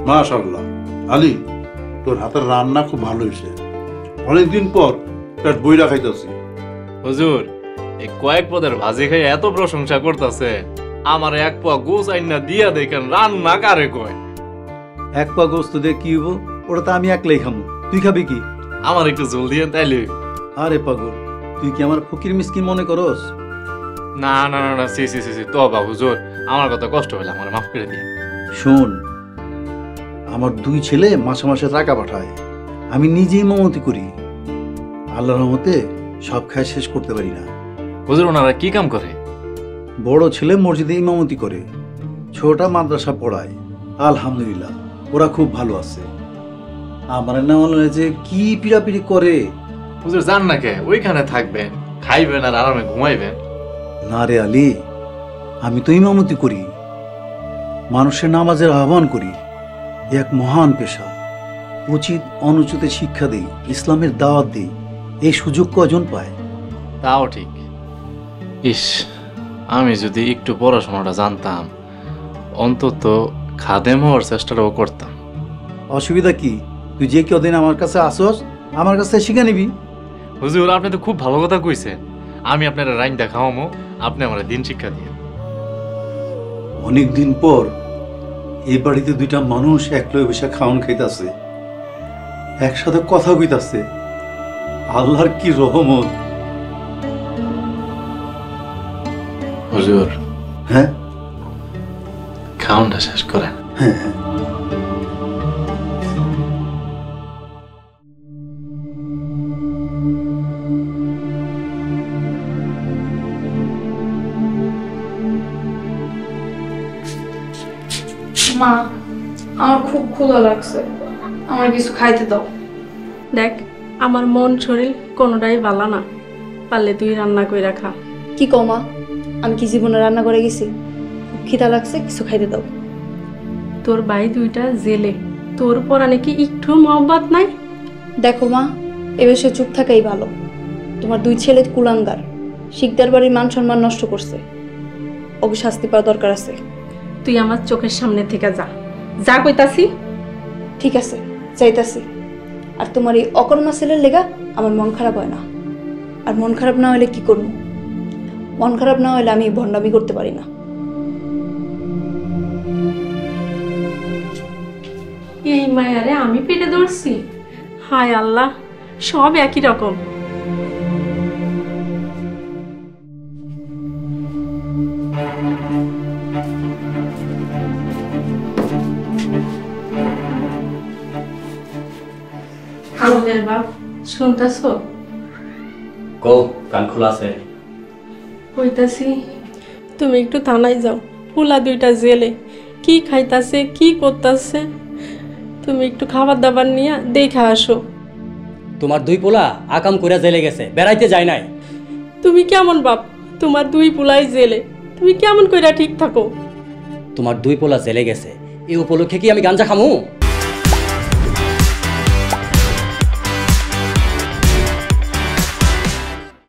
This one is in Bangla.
মাশাআল্লাহ। আলী, তোর হাতের রান্না খুব ভালো হয়েছে। অনেকদিন পর পেট বইরা খাইতেছি। হুজুর, এই কয়েক পদের ভাজি খাই এত প্রশংসা করতেছে, আমার এক পোয়া গোস আইনা দিয়া দেখেন রান্না কারে কয়। এক পা গোস্ত দিয়ে কি হইব? ওটা তো আমি একলাই খামো, তুই খাবি কি? আমার একটু জল দিয়ে তাইলে। আরে পাগল, তুই কি আমার ফকির মিসকিন মনে করস? না না না না, সি সি সি তো বা হুজুর, আমার কথা কষ্ট হইলে আমার মাফ করে দিয়ে। শোন, আমার 2 ছেলে মাসে মাসে টাকা পাঠায়, আমি নিজেই ইমামতি করি। আল্লাহর রহমতে সব খায় শেষ করতে পারি না। হুজুর, ওনারা কি কাম করে? বড় ছেলে মসজিদে ইমামতি করে, ছোটটা মাদ্রাসা পড়ায়। আলহামদুলিল্লাহ, ওরা খুব ভালো আছে। আমার না মনে হয় যে কি পিড়াপিড়ি করে। হুজুর যান না কে, ওইখানে থাকবেন, খাইবেন আর আরামে ঘুমাইবেন। না রে আলী, আমি তো ইমামতি করি, মানুষের নামাজের আহ্বান করি। এক মহান পেশা। উচিত অনুচিতে শিক্ষা দেই, ইসলামের দাওয়াত দিই। এই সুযোগ কজন পায়? তাও ঠিক। ইস, আমি যদি একটু পড়াশোনাটা জানতাম, অন্তত খাদেম হওয়ার চেষ্টাটাও করতাম। অসুবিধা কি? তুই যে কদিন আমার কাছে আসস, আমার কাছে শিখে নিবি। হুজুর, আপনি তো খুব ভালো কথা কইছেন। আমি আপনার রাইন দেখাওয়ামো, আপনি আমার দিন শিক্ষা দিয়ে। অনেকদিন পর এই বাড়িতে 2টা মানুষ একলাই বসে খাওয়ান খাইতেছে, একসাথে কথা কইতাছে। আল্লাহর কি রহমত। হুজুর, হ্যাঁ খাওয়ানটা শেষ করেন। হ্যাঁ হ্যাঁ। মা, আমার খুব ক্ষুধা লাগছে, আমার কিছু খাইতে দাও। দেখ, আমার মন শরীর কোনোটাই ভালো না, পারলে তুই রান্না কইরা খা। কি কমা, আমি কি জীবনে রান্না করে গেছি? খুব খিদা লাগছে, কিছু খাইতে দাও। তোর ভাই 2টা জেলে, তোর পরা নাকি একটু মহব্বত নাই? দেখো মা, এ বিষয়ে চুপ থাকাই ভালো। তোমার 2 ছেলে কুলাঙ্গার, শিকদার বাড়ির মান সম্মান নষ্ট করছে, ওকে শাস্তি পাওয়া দরকার আছে। তুই আমার চোখের সামনে থেকে যা, যা কইতাছি। ঠিক আছে, চাইতাছি। আর তোমার এই অকর্মা ছেলের লেগা আমার মন খারাপ হয় না। আর মন খারাপ না হলে কি করবো? মন খারাপ না হলে আমি ভণ্ডামি করতে পারি না। এই মায়ারে আমি পেটে ধরছি? হায় আল্লাহ, সব একই রকম। আমাদের বাপ, শুনতেছ? কো, কান খোলা আছে। কইতাছি, তুমি একটু থানায় যাও, পোলা 2টা জেলে কি খাইতাছে কি করতেছে, তুমি একটু খাবার দাবার নিয়ে দেখা আসো। তোমার 2 পোলা আকাম করে জেলে গেছে, বেড়াইতে যায় নাই। তুমি কেমন বাপ? তোমার 2 পোলাই জেলে, তুমি কেমন কইরা ঠিক থাকো? তোমার 2 পোলা জেলে গেছে, এই উপলক্ষে কি আমি গাঞ্জা খামু?